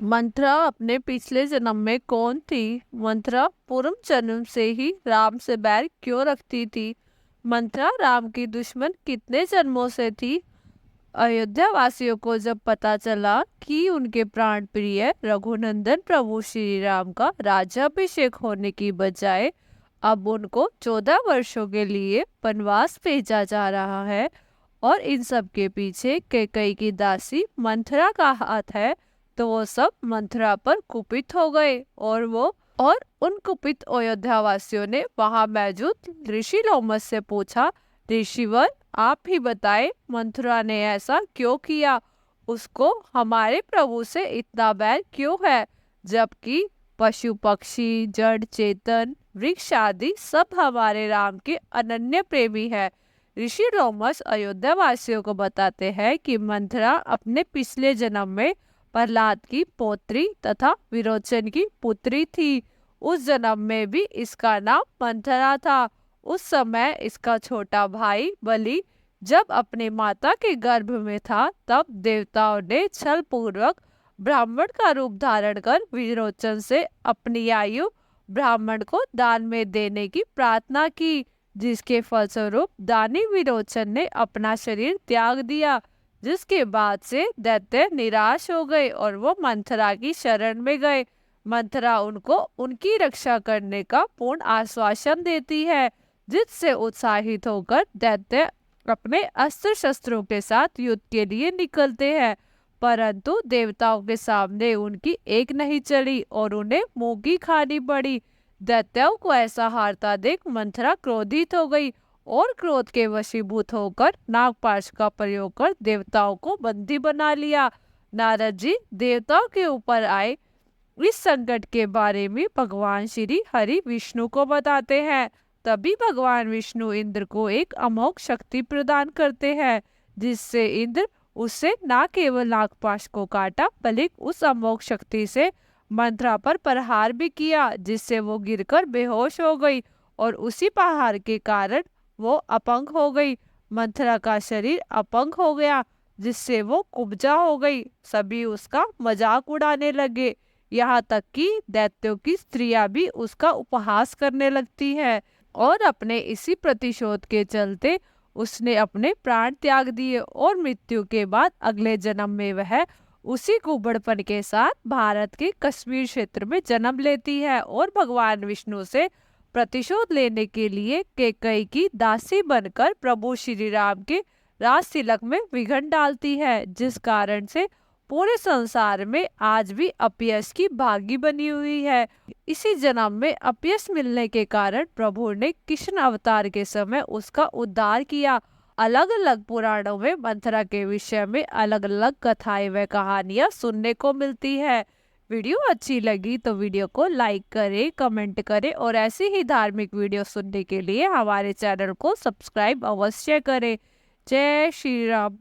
मंथरा अपने पिछले जन्म में कौन थी? मंथरा पूर्व जन्म से ही राम से बैर क्यों रखती थी? मंथरा राम की दुश्मन कितने जन्मों से थी? अयोध्या वासियों को जब पता चला कि उनके प्राण प्रिय रघुनंदन प्रभु श्री राम का राज्याभिषेक होने की बजाय अब उनको 14 वर्षों के लिए वनवास भेजा जा रहा है और इन सब के पीछे कैकेयी की दासी मंथरा का हाथ है, तो वो सब मंथरा पर कुपित हो गए और उन कुपित अयोध्या वासियों ने वहां मौजूद ऋषि लोमस से पूछा, ऋषिवर आप ही बताएं मंथरा ने ऐसा क्यों किया? उसको हमारे प्रभु से इतना बैर क्यों है, जबकि पशु पक्षी जड़ चेतन वृक्ष आदि सब हमारे राम के अनन्य प्रेमी है। ऋषि लोमस अयोध्या वासियों को बताते हैं कि मंथरा अपने पिछले जन्म में प्रहलाद की पौत्री तथा विरोचन की पुत्री थी। उस जन्म में भी इसका नाम मंथरा था। उस समय इसका छोटा भाई बलि जब अपने माता के गर्भ में था, तब देवताओं ने छल पूर्वक ब्राह्मण का रूप धारण कर विरोचन से अपनी आयु ब्राह्मण को दान में देने की प्रार्थना की, जिसके फलस्वरूप दानी विरोचन ने अपना शरीर त्याग दिया, जिसके बाद से दैत्य निराश हो गए और वो मंथरा की शरण में गए। मंथरा उनको उनकी रक्षा करने का पूर्ण आश्वासन देती है, जिससे उत्साहित होकर दैत्य अपने अस्त्र शस्त्रों के साथ युद्ध के लिए निकलते हैं, परंतु देवताओं के सामने उनकी एक नहीं चली और उन्हें मुंह की खानी पड़ी। दैत्यों को ऐसा हारता देख मंथरा क्रोधित हो गई और क्रोध के वशीभूत होकर नागपाश का प्रयोग कर देवताओं को बंदी बना लिया। नारद जी देवताओं के ऊपर आए इस संकट के बारे में भगवान श्री हरि विष्णु को बताते हैं। तभी भगवान विष्णु इंद्र को एक अमोघ शक्ति प्रदान करते हैं, जिससे इंद्र उससे न केवल नागपाश को काटा बल्कि उस अमोघ शक्ति से मंथरा पर प्रहार भी किया, जिससे वो गिरकर बेहोश हो गई और उसी प्रहार के कारण वो अपंग हो गई। मंथरा का शरीर अपंग हो गया, जिससे वो कुब्जा हो गई। सभी उसका मजाक उड़ाने लगे, यहाँ तक कि दैत्यों की स्त्रियां भी उसका उपहास करने लगती है और अपने इसी प्रतिशोध के चलते उसने अपने प्राण त्याग दिए और मृत्यु के बाद अगले जन्म में वह उसी कुबड़पन के साथ भारत के कश्मीर क्षेत्र में जन्म लेती है और भगवान विष्णु से प्रतिशोध लेने के लिए कैकेयी की दासी बनकर प्रभु श्री राम के राज तिलक में विघ्न डालती है, जिस कारण से पूरे संसार में आज भी अपयश की भागी बनी हुई है। इसी जन्म में अपयश मिलने के कारण प्रभु ने कृष्ण अवतार के समय उसका उद्धार किया। अलग अलग पुराणों में मंथरा के विषय में अलग अलग कथाएं व कहानियां सुनने को मिलती है। वीडियो अच्छी लगी तो वीडियो को लाइक करें, कमेंट करें और ऐसी ही धार्मिक वीडियो सुनने के लिए हमारे चैनल को सब्सक्राइब अवश्य करें। जय श्री राम।